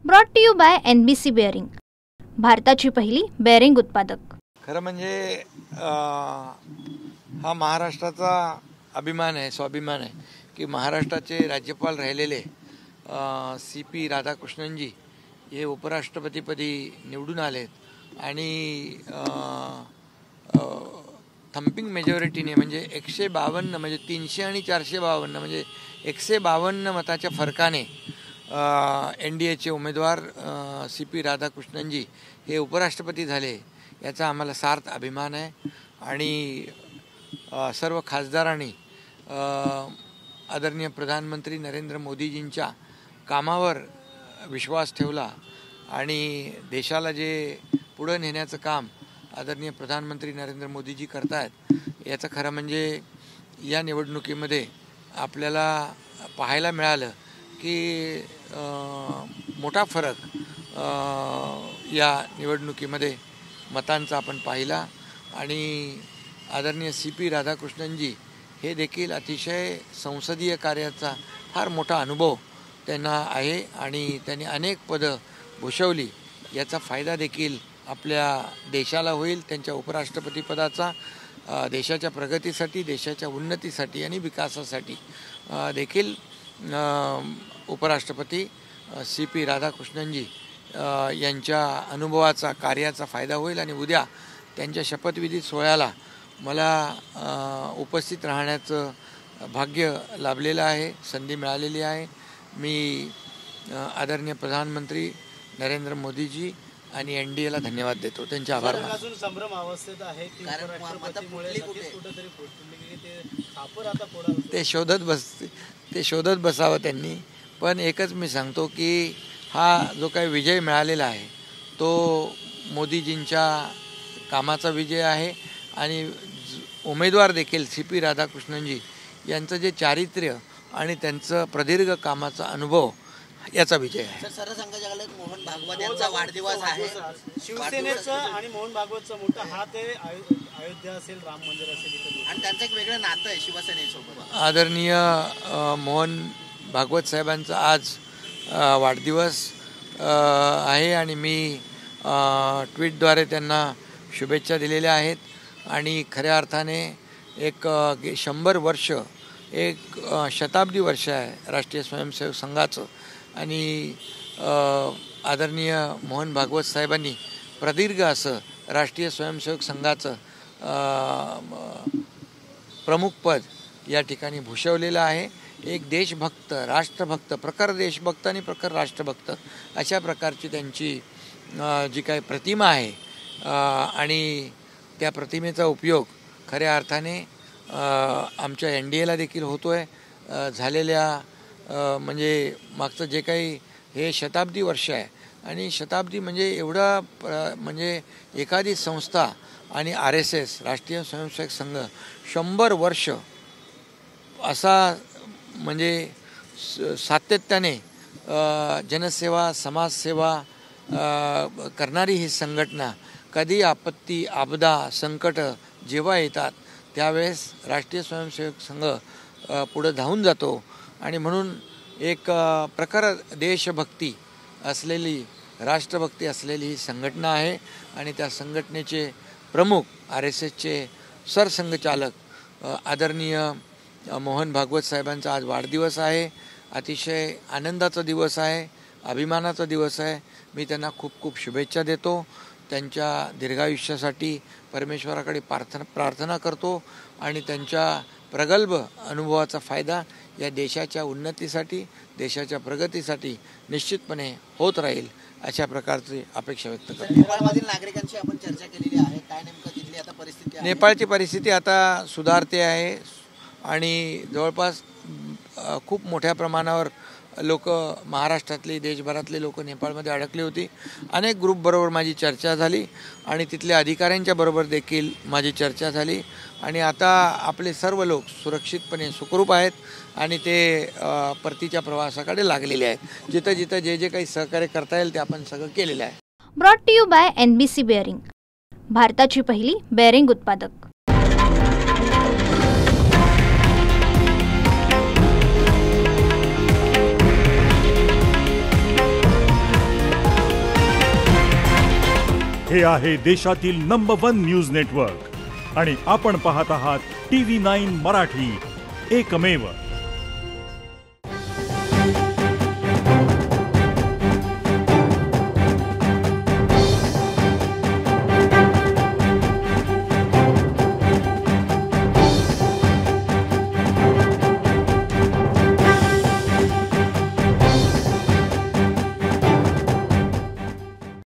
Brought to you by NBC bearing, भारताची पहिली bearing उत्पादक। खरं म्हणजे हा महाराष्ट्राचा अभिमान आहे, स्वाभिमान आहे की महाराष्ट्राचे राज्यपाल राहिलेले CP राधाकृष्णनजी हे उपराष्ट्रपतीपदी निवडून आलेत आणि थम्पिंग मेजॉरिटीने म्हणजे 152 म्हणजे 300 आणि 452 म्हणजे 152 मताच्या फरकाने NDAचे उमेदवार CP राधाकृष्णनजी हे उपराष्ट्रपती झाले। याचा आम्हाला सार्थ अभिमान आहे आणि सर्व खासदारांनी आदरणीय प्रधानमंत्री नरेंद्र मोदीजींच्या कामावर विश्वास ठेवला आणि देशाला जे पुढे नेण्याचं काम आदरणीय प्रधानमंत्री नरेंद्र मोदीजी करतायत याचं खरं म्हणजे या निवडणुकीमध्ये आपल्याला पाहायला मिळालं की मोठा फरक या निवडणुकीमध्ये मतांचा आपण पाहिला आणि आदरणीय CP राधाकृष्णनजी हे देखील अतिशय संसदीय कार्याचा फार मोठा अनुभव त्यांना आहे आणि त्यांनी अनेक पदं भूषवली। याचा फायदा देखील आपल्या देशाला होईल। त्यांच्या उपराष्ट्रपती पदाचा देशाच्या प्रगतीसाठी, देशाच्या उन्नतीसाठी आणि विकासासाठी देखील उपराष्ट्रपती CP राधाकृष्णनजी यांच्या अनुभवाचा, कार्याचा फायदा होईल आणि उद्या त्यांच्या शपथविधी सोहळ्याला मला उपस्थित राहण्याचं भाग्य लाभलेलं आहे, संधी मिळालेली आहे। मी आदरणीय प्रधानमंत्री नरेंद्र मोदीजी आणि NDAला धन्यवाद देतो, त्यांचे आभार मानतो। अजून संभ्रम अवस्थेत आहे की उपराष्ट्रपतीमुळे कुठेतरी ते शोधत बसावं त्यांनी। पण एकच मी सांगतो की हा जो काही विजय मिळालेला आहे तो मोदीजींच्या कामाचा विजय आहे आणि उमेदवार देखील CP राधाकृष्णनजी यांचं जे चारित्र्य आणि त्यांचं प्रदीर्घ कामाचा अनुभव याचा विजय आहे। मोहन भागवत यांचा वाढदिवस आहे, शिवसेनेचा आणि मोहन भागवतचा मोठा हात आहे। अयोध्या असेल, राम मंदिर असेल आणि त्यांचं एक वेगळं नातं आहे शिवसेनेसोबत। आदरणीय मोहन भागवत साहेबांचा आज वाढदिवस आहे आणि मी ट्विटद्वारे त्यांना शुभेच्छा दिलेल्या आहेत आणि खऱ्या अर्थाने एक 100 वर्ष, एक शताब्दी वर्ष आहे राष्ट्रीय स्वयंसेवक संघाचं आणि आदरणीय मोहन भागवत साहेबांनी प्रदीर्घ असं राष्ट्रीय स्वयंसेवक संघाचं प्रमुखपद या ठिकाणी भूषवलेलं आहे। एक देशभक्त, राष्ट्रभक्त, प्रखर देशभक्त आणि प्रखर राष्ट्रभक्त अशा प्रकारची त्यांची जी काही प्रतिमा आहे आणि त्या प्रतिमेचा उपयोग खऱ्या अर्थाने आमच्या NDAला देखील होतो आहे। झालेल्या म्हणजे मागचं जे काही हे शताब्दी वर्ष आहे आणि शताब्दी म्हणजे एवढा म्हणजे एखादी संस्था आणि RSS राष्ट्रीय स्वयंसेवक संघ 100 वर्ष असा म्हणजे सातत्याने जनसेवा, समाजसेवा करणारी ही संघटना कधी आपत्ती, आपदा, संकट जेव्हा येतात त्यावेळेस राष्ट्रीय स्वयंसेवक संघ पुढे धावून जातो आणि म्हणून एक प्रखर देशभक्ती असलेली, राष्ट्रभक्ती असलेली ही संघटना आहे आणि त्या संघटनेचे प्रमुख RSSचे सरसंघचालक आदरणीय मोहन भागवत साहेबांचा आज वाढदिवस आहे। अतिशय आनंदाचा दिवस आहे, अभिमानाचा दिवस आहे। मी त्यांना खूप खूप शुभेच्छा देतो। त्यांच्या दीर्घायुष्यासाठी परमेश्वराकडे प्रार्थना करतो आणि त्यांच्या प्रगल्भ अनुभवाचा फायदा या देशाच्या उन्नतीसाठी, देशाच्या प्रगतीसाठी निश्चितपणे होत राहील अशा प्रकारची अपेक्षा व्यक्त करतो। नेपाळमधील नागरिकांशी आपण चर्चा केलेली आहे, काय नेमकं तिथली आता परिस्थिती आहे? नेपाळची परिस्थिती आता सुधारते आहे आणि जवळपास खूप मोठ्या प्रमाणावर लोक महाराष्ट्रातली, देशभरातले लोक नेपाळमध्ये अडकली होती। अनेक ग्रुपबरोबर माझी चर्चा झाली आणि तिथल्या अधिकाऱ्यांच्या बरोबर देखील माझी चर्चा झाली आणि आता आपले सर्व लोक सुरक्षितपणे सुखरूप आहेत आणि ते परतीच्या प्रवासाकडे लागलेले आहेत। जिथं जिथं जे जे काही सहकार्य करता येईल ते आपण सगळं केलेलं आहे। Brought to you by NBC bearing, भारताची पहिली बेअरिंग उत्पादक। हे आहे देशातील नंबर 1 न्यूज नेटवर्क आणि आपण पाहत आहात TV9 मराठी, एकमेव.